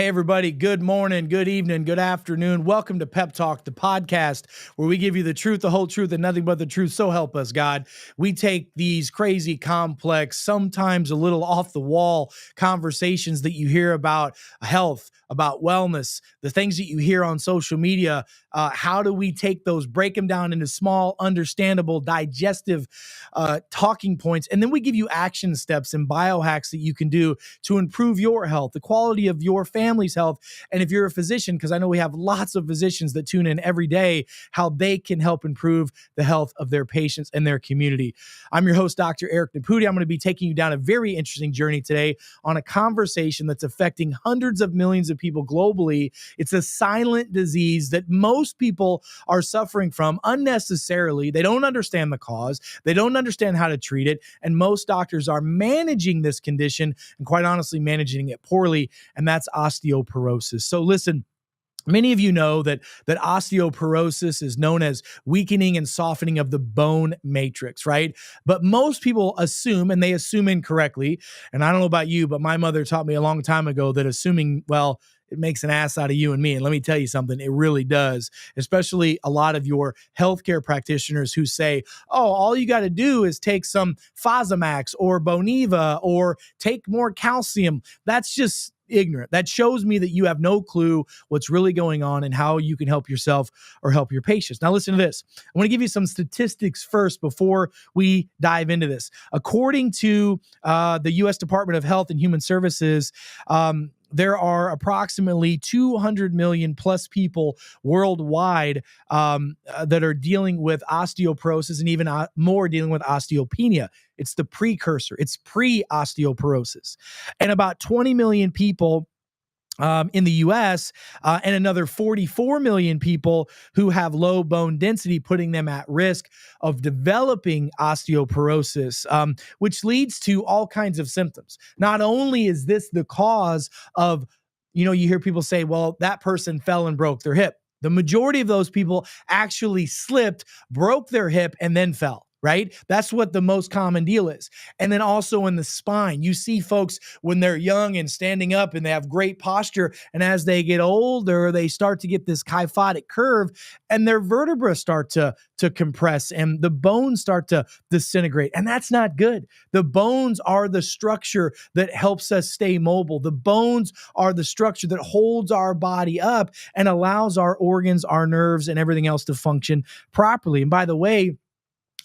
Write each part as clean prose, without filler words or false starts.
Hey, everybody. Good morning, good evening, good afternoon. Welcome to Pep Talk, the podcast where we give you the truth, the whole truth, and nothing but the truth. So help us, God. We take these crazy, complex, sometimes a little off the wall conversations that you hear about health, about wellness, the things that you hear on social media. How do we take those, break them down into small, understandable, digestive talking points? And then we give you action steps and biohacks that you can do to improve your health, the quality of your family's health. And if you're a physician, because I know we have lots of physicians that tune in every day, how they can help improve the health of their patients and their community. I'm your host, Dr. Eric Naputi. I'm going to be taking you down a very interesting journey today on a conversation that's affecting hundreds of millions of people globally. It's a silent disease that most people are suffering from unnecessarily. They don't understand the cause. They don't understand how to treat it. And most doctors are managing this condition and quite honestly managing it poorly, and that's osteoporosis. So listen, many of you know that osteoporosis is known as weakening and softening of the bone matrix, right? But most people assume, and they assume incorrectly, and I don't know about you, but my mother taught me a long time ago that assuming, well, it makes an ass out of you and me. And let me tell you something, it really does, especially a lot of your healthcare practitioners who say, oh, all you got to do is take some Fosamax or Boniva or take more calcium. That's just ignorant. That shows me that you have no clue what's really going on and how you can help yourself or help your patients. Now, listen to this. I want to give you some statistics first before we dive into this. According to the U.S. Department of Health and Human Services, there are approximately 200 million plus people worldwide that are dealing with osteoporosis and even more dealing with osteopenia. It's the precursor. It's pre-osteoporosis. And about 20 million people in the U.S. And another 44 million people who have low bone density, putting them at risk of developing osteoporosis, which leads to all kinds of symptoms. Not only is this the cause of, you hear people say, well, that person fell and broke their hip. The majority of those people actually slipped, broke their hip, and then fell. Right? That's what the most common deal is. And then also in the spine, you see folks when they're young and standing up and they have great posture. And as they get older, they start to get this kyphotic curve and their vertebrae start to compress and the bones start to disintegrate. And that's not good. The bones are the structure that helps us stay mobile. The bones are the structure that holds our body up and allows our organs, our nerves, and everything else to function properly. And by the way,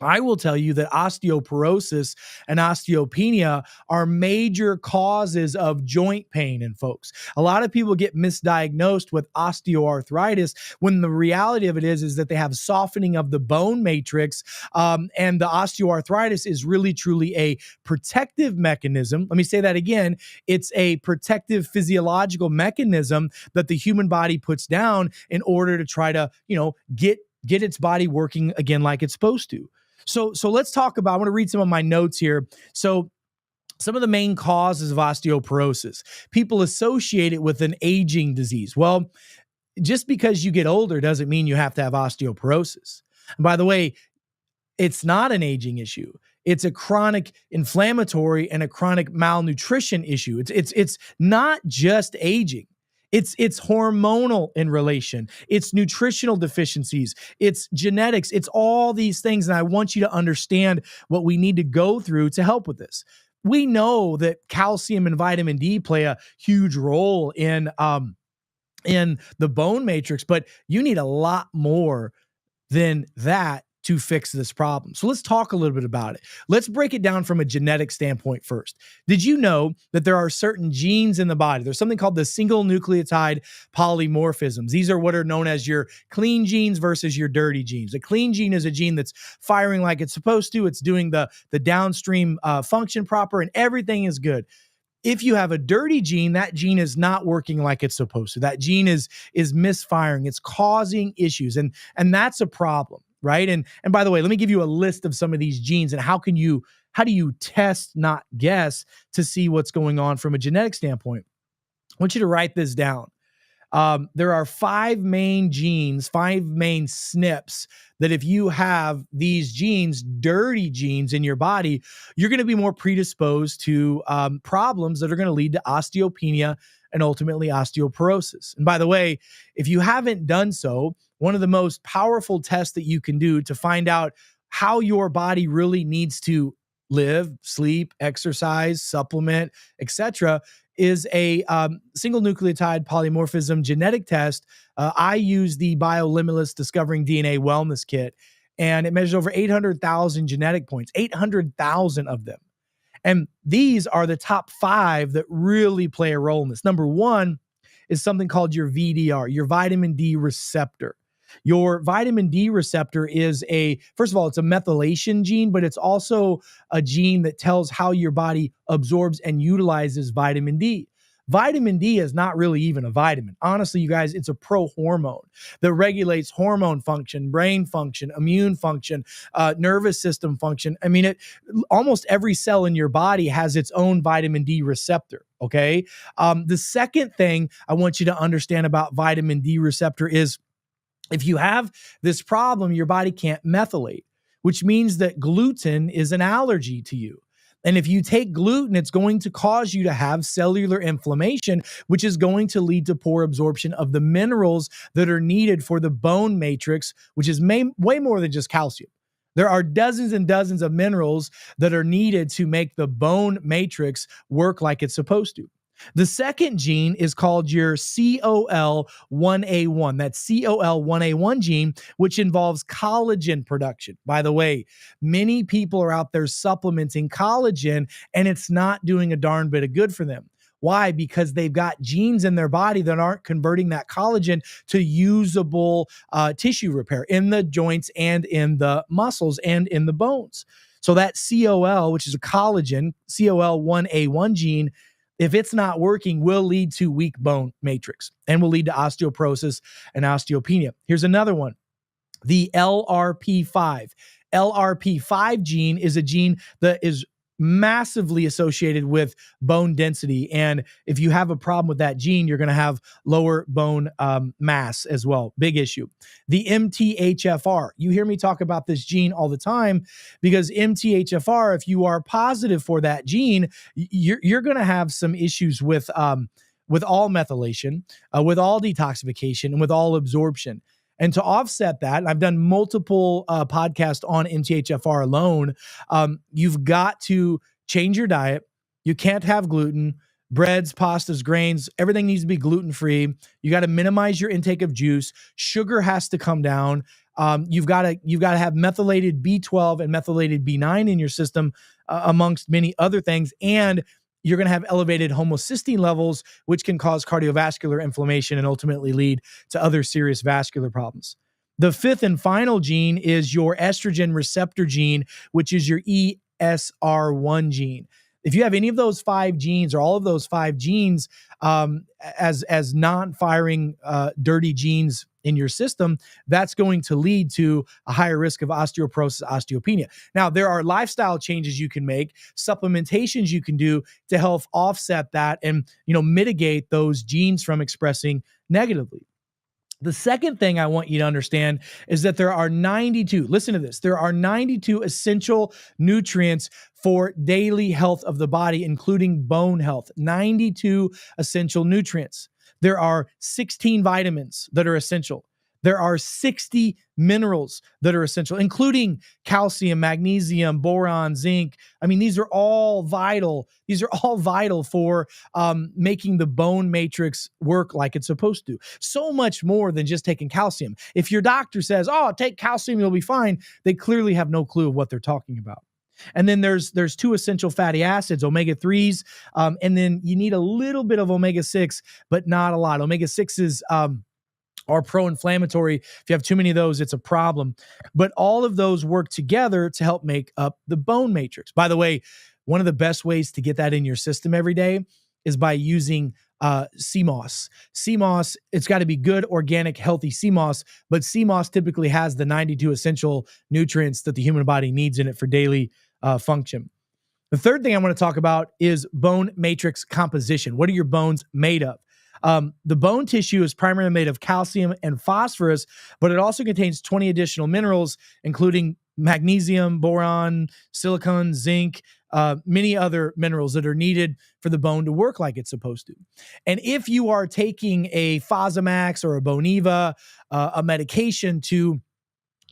I will tell you that osteoporosis and osteopenia are major causes of joint pain in folks. A lot of people get misdiagnosed with osteoarthritis when the reality of it is that they have softening of the bone matrix. And the osteoarthritis is really, truly a protective mechanism. Let me say that again. It's a protective physiological mechanism that the human body puts down in order to try to, get its body working again like it's supposed to. So let's talk about, I want to read some of my notes here. So some of the main causes of osteoporosis, people associate it with an aging disease. Well, just because you get older doesn't mean you have to have osteoporosis. And by the way, it's not an aging issue. It's a chronic inflammatory and a chronic malnutrition issue. It's not just aging. It's hormonal in relation. It's nutritional deficiencies. It's genetics. It's all these things. And I want you to understand what we need to go through to help with this. We know that calcium and vitamin D play a huge role in the bone matrix, but you need a lot more than that to fix this problem. So let's talk a little bit about it. Let's break it down from a genetic standpoint first. Did you know that there are certain genes in the body? There's something called the single nucleotide polymorphisms. These are what are known as your clean genes versus your dirty genes. A clean gene is a gene that's firing like it's supposed to. It's doing the downstream function proper and everything is good. If you have a dirty gene, that gene is not working like it's supposed to. That gene is misfiring. It's causing issues. And that's a problem. Right. And by the way, let me give you a list of some of these genes and how do you test, not guess, to see what's going on from a genetic standpoint. I want you to write this down. There are five main genes, five main SNPs that if you have these genes, dirty genes in your body, you're going to be more predisposed to problems that are going to lead to osteopenia and ultimately osteoporosis. And by the way, if you haven't done so, one of the most powerful tests that you can do to find out how your body really needs to live, sleep, exercise, supplement, etc., is a single nucleotide polymorphism genetic test. I use the BioLimitless Discovering DNA Wellness Kit, and it measures over 800,000 genetic points, 800,000 of them. And these are the top five that really play a role in this. Number one is something called your VDR, your vitamin D receptor. Your vitamin D receptor is first of all, it's a methylation gene, but it's also a gene that tells how your body absorbs and utilizes vitamin D. Vitamin D is not really even a vitamin. Honestly, you guys, it's a prohormone that regulates hormone function, brain function, immune function, nervous system function. I mean, almost every cell in your body has its own vitamin D receptor. Okay. The second thing I want you to understand about vitamin D receptor is if you have this problem, your body can't methylate, which means that gluten is an allergy to you. And if you take gluten, it's going to cause you to have cellular inflammation, which is going to lead to poor absorption of the minerals that are needed for the bone matrix, which is way more than just calcium. There are dozens and dozens of minerals that are needed to make the bone matrix work like it's supposed to. The second gene is called your COL1A1. That's COL1A1 gene, which involves collagen production. By the way, many people are out there supplementing collagen, and it's not doing a darn bit of good for them. Why? Because they've got genes in their body that aren't converting that collagen to usable tissue repair in the joints and in the muscles and in the bones. So that COL, which is a collagen, COL1A1 gene, if it's not working, will lead to weak bone matrix and will lead to osteoporosis and osteopenia. Here's another one, the LRP5. LRP5 gene is a gene that is massively associated with bone density. And if you have a problem with that gene, you're going to have lower bone mass as well. Big issue. The MTHFR. You hear me talk about this gene all the time because MTHFR, if you are positive for that gene, you're going to have some issues with all methylation, with all detoxification, and with all absorption. And to offset that, I've done multiple podcasts on MTHFR alone. You've got to change your diet. You can't have gluten, breads, pastas, grains. Everything needs to be gluten-free. You got to minimize your intake of juice. Sugar has to come down. You've got to have methylated B12 and methylated B9 in your system, amongst many other things. And you're going to have elevated homocysteine levels, which can cause cardiovascular inflammation and ultimately lead to other serious vascular problems. The fifth and final gene is your estrogen receptor gene, which is your ESR1 gene. If you have any of those five genes or all of those five genes as non-firing dirty genes in your system, that's going to lead to a higher risk of osteoporosis, osteopenia. Now, there are lifestyle changes you can make, supplementations you can do to help offset that and, mitigate those genes from expressing negatively. The second thing I want you to understand is that there are 92, listen to this, there are 92 essential nutrients for daily health of the body, including bone health, 92 essential nutrients. There are 16 vitamins that are essential. There are 60 minerals that are essential, including calcium, magnesium, boron, zinc. I mean, these are all vital. These are all vital for making the bone matrix work like it's supposed to. So much more than just taking calcium. If your doctor says, "Oh, take calcium, you'll be fine," they clearly have no clue of what they're talking about. And then there's two essential fatty acids, omega-3s, and then you need a little bit of omega-6, but not a lot. Omega-6s are pro-inflammatory. If you have too many of those, it's a problem. But all of those work together to help make up the bone matrix. By the way, one of the best ways to get that in your system every day is by using sea moss. Sea moss, it's got to be good, organic, healthy sea moss, but sea moss typically has the 92 essential nutrients that the human body needs in it for daily function. The third thing I want to talk about is bone matrix composition. What are your bones made of? The bone tissue is primarily made of calcium and phosphorus, but it also contains 20 additional minerals, including magnesium, boron, silicon, zinc, many other minerals that are needed for the bone to work like it's supposed to. And if you are taking a Fosamax or a Boniva, a medication to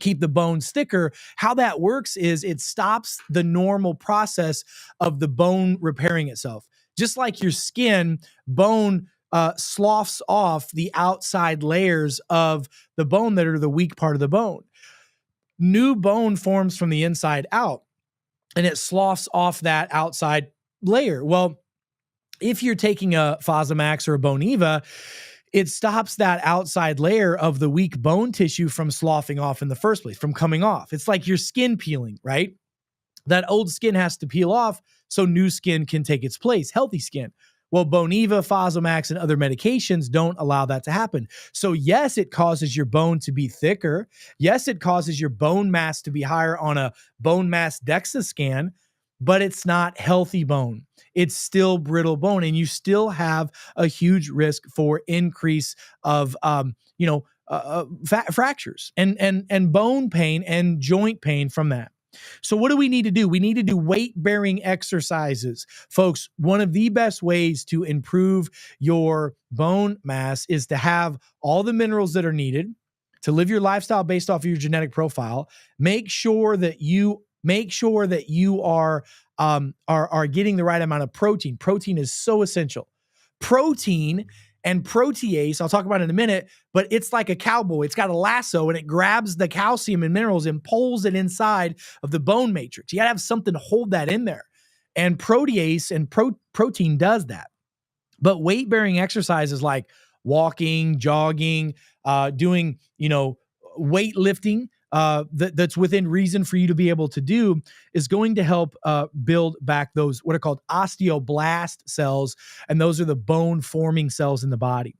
keep the bones thicker, how that works is it stops the normal process of the bone repairing itself. Just like your skin, bone sloughs off the outside layers of the bone that are the weak part of the bone. New bone forms from the inside out, and it sloughs off that outside layer. Well, if you're taking a Fosamax or a Boniva, it stops that outside layer of the weak bone tissue from sloughing off in the first place, from coming off. It's like your skin peeling, right? That old skin has to peel off so new skin can take its place, healthy skin. Well, Boniva, Fosamax, and other medications don't allow that to happen. So yes, it causes your bone to be thicker. Yes, it causes your bone mass to be higher on a bone mass DEXA scan, but it's not healthy bone. It's still brittle bone, and you still have a huge risk for increase of, fractures and bone pain and joint pain from that. So what do we need to do? We need to do weight-bearing exercises. Folks, one of the best ways to improve your bone mass is to have all the minerals that are needed to live your lifestyle based off of your genetic profile. Make sure that you are getting the right amount of protein. Protein is so essential. Protein and protease, I'll talk about it in a minute, but it's like a cowboy. It's got a lasso and it grabs the calcium and minerals and pulls it inside of the bone matrix. You got to have something to hold that in there. And protease and protein does that. But weight-bearing exercises like walking, jogging, doing, weightlifting, that's within reason for you to be able to do is going to help build back those what are called osteoblast cells, and those are the bone forming cells in the body.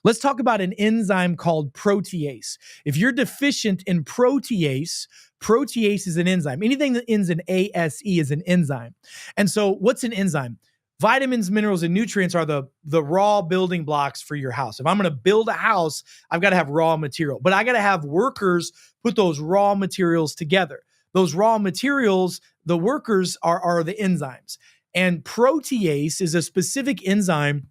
Let's talk about an enzyme called protease. If you're deficient in protease is an enzyme. Anything that ends in ASE is an enzyme. And so what's an enzyme? Vitamins, minerals, and nutrients are the raw building blocks for your house. If I'm going to build a house, I've got to have raw material, but I got to have workers put those raw materials together. Those raw materials, the workers are the enzymes. And protease is a specific enzyme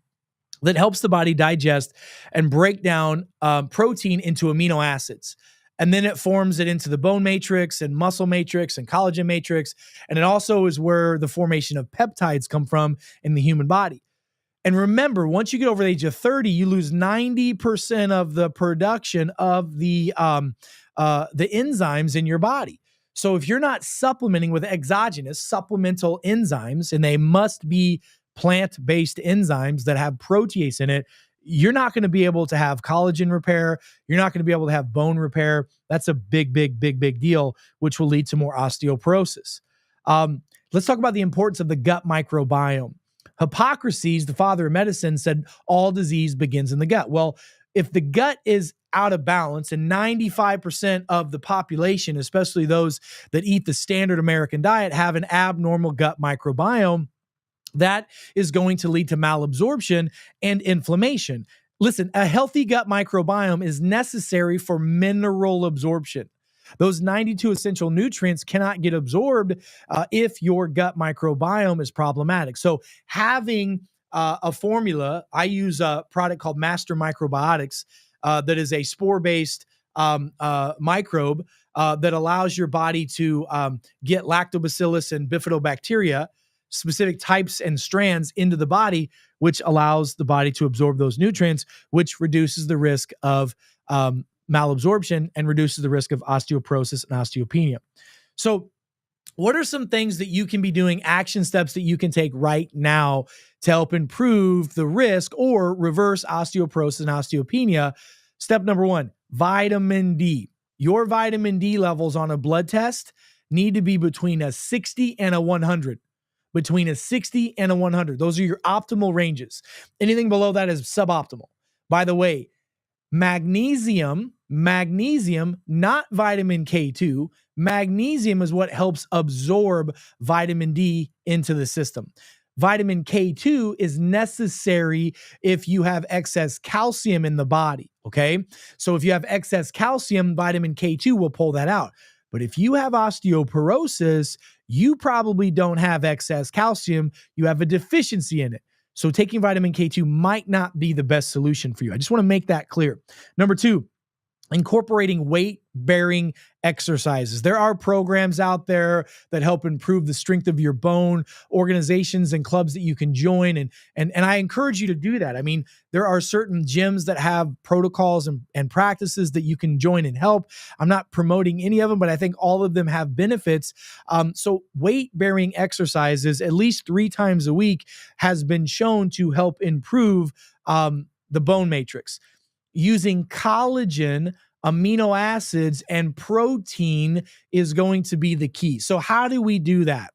that helps the body digest and break down protein into amino acids. And then it forms it into the bone matrix and muscle matrix and collagen matrix. And it also is where the formation of peptides come from in the human body. And remember, once you get over the age of 30, you lose 90% of the production of the enzymes in your body. So if you're not supplementing with exogenous supplemental enzymes, and they must be plant-based enzymes that have protease in it, you're not going to be able to have collagen repair. You're not going to be able to have bone repair. That's a big deal, which will lead to more osteoporosis. Let's talk about the importance of the gut microbiome. Hippocrates, the father of medicine, said all disease begins in the gut. Well, if the gut is out of balance and 95% of the population, especially those that eat the standard American diet, have an abnormal gut microbiome, that is going to lead to malabsorption and inflammation. Listen, a healthy gut microbiome is necessary for mineral absorption. Those 92 essential nutrients cannot get absorbed if your gut microbiome is problematic. So having a formula, I use a product called Master Microbiotics that is a spore-based microbe that allows your body to get lactobacillus and bifidobacteria, specific types and strands, into the body, which allows the body to absorb those nutrients, which reduces the risk of malabsorption and reduces the risk of osteoporosis and osteopenia. So what are some things that you can be doing, action steps that you can take right now to help improve the risk or reverse osteoporosis and osteopenia? Step number one, vitamin D. Your vitamin D levels on a blood test need to be between a 60 and a 100. Between a 60 and a 100. Those are your optimal ranges. Anything below that is suboptimal. By the way, magnesium, not vitamin K2, magnesium is what helps absorb vitamin D into the system. Vitamin K2 is necessary if you have excess calcium in the body, okay? So if you have excess calcium, vitamin K2 will pull that out. But if you have osteoporosis, you probably don't have excess calcium. You have a deficiency in it. So taking vitamin K2 might not be the best solution for you. I just want to make that clear. Number 2, incorporating weight-bearing exercises. There are programs out there that help improve the strength of your bone, organizations and clubs that you can join, and I encourage you to do that. I mean, there are certain gyms that have protocols and practices that you can join and help. I'm not promoting any of them, but I think all of them have benefits. So weight-bearing exercises, at least 3 times a week, has been shown to help improve the bone matrix. Using collagen, amino acids, and protein is going to be the key. So how do we do that?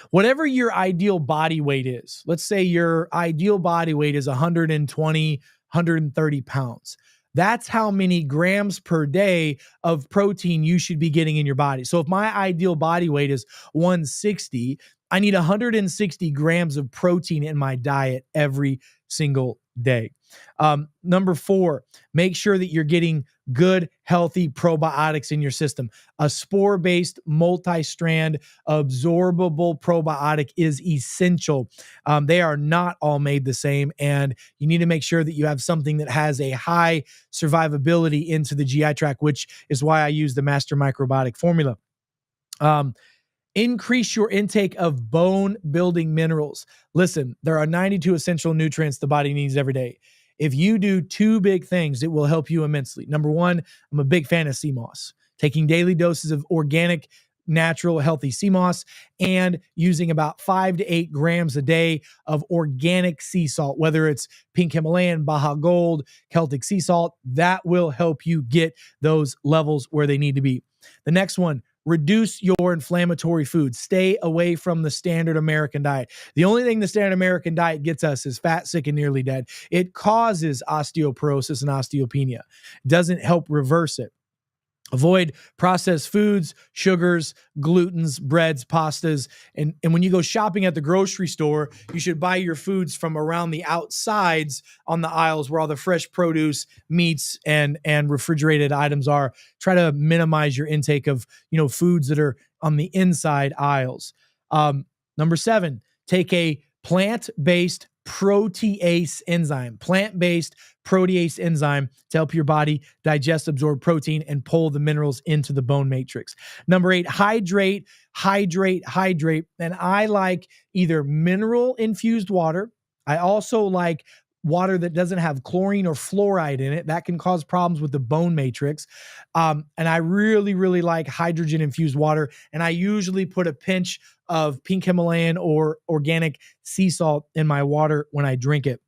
Whatever your ideal body weight is, let's say your ideal body weight is 120, 130 pounds. That's how many grams per day of protein you should be getting in your body. So if my ideal body weight is 160, I need 160 grams of protein in my diet every single day. Number 4, make sure that you're getting good, healthy probiotics in your system. A spore-based, multi-strand, absorbable probiotic is essential. They are not all made the same, and you need to make sure that you have something that has a high survivability into the GI tract, which is why I use the Master Microbiotic formula. Increase your intake of bone-building minerals. Listen, there are 92 essential nutrients the body needs every day. If you do 2 big things, it will help you immensely. Number 1, I'm a big fan of sea moss. Taking daily doses of organic, natural, healthy sea moss and using about 5 to 8 grams a day of organic sea salt, whether it's pink Himalayan, Baja Gold, Celtic sea salt, that will help you get those levels where they need to be. The next one, reduce your inflammatory foods. Stay away from the standard American diet. The only thing the standard American diet gets us is fat, sick, and nearly dead. It causes osteoporosis and osteopenia. It doesn't help reverse it. Avoid processed foods, sugars, glutens, breads, pastas. And when you go shopping at the grocery store, you should buy your foods from around the outsides on the aisles where all the fresh produce, meats, and refrigerated items are. Try to minimize your intake of, foods that are on the inside aisles. Number 7, take a plant-based protease enzyme, to help your body digest, absorb protein, and pull the minerals into the bone matrix. Number 8, hydrate. And I like either mineral-infused water. I also like water that doesn't have chlorine or fluoride in it. That can cause problems with the bone matrix. And I really, really like hydrogen-infused water. And I usually put a pinch of pink Himalayan or organic sea salt in my water when I drink it.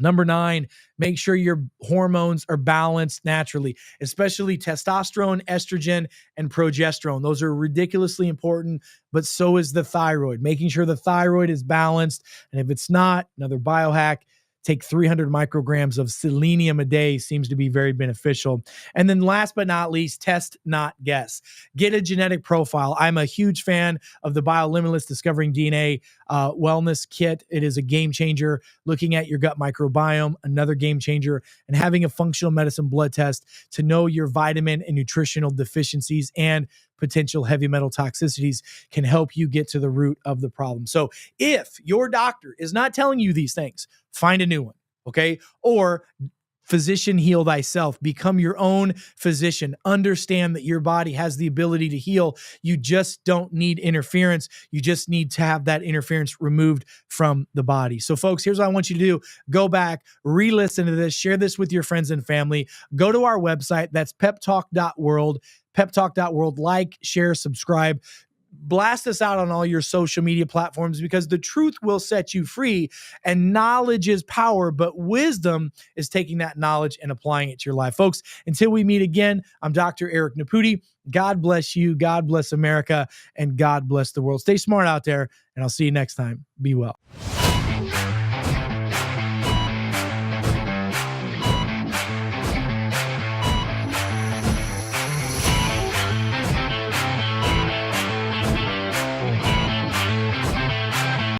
Number 9, make sure your hormones are balanced naturally, especially testosterone, estrogen, and progesterone. Those are ridiculously important, but so is the thyroid. Making sure the thyroid is balanced. And if it's not, another biohack, take 300 micrograms of selenium a day seems to be very beneficial. And then last but not least, test, not guess. Get a genetic profile. I'm a huge fan of the BioLimitless Discovering DNA wellness kit. It is a game changer. Looking at your gut microbiome, another game changer, and having a functional medicine blood test to know your vitamin and nutritional deficiencies and potential heavy metal toxicities can help you get to the root of the problem. So if your doctor is not telling you these things, find a new one, okay? Or physician heal thyself. Become your own physician. Understand that your body has the ability to heal. You just don't need interference. You just need to have that interference removed from the body. So folks, here's what I want you to do. Go back, re-listen to this, share this with your friends and family. Go to our website. That's peptalk.world. peptalk.world. Like, share, subscribe. Blast us out on all your social media platforms because the truth will set you free, and knowledge is power, but wisdom is taking that knowledge and applying it to your life. Folks, until we meet again, I'm Dr. Eric Naputi. God bless you. God bless America, and God bless the world. Stay smart out there, and I'll see you next time. Be well.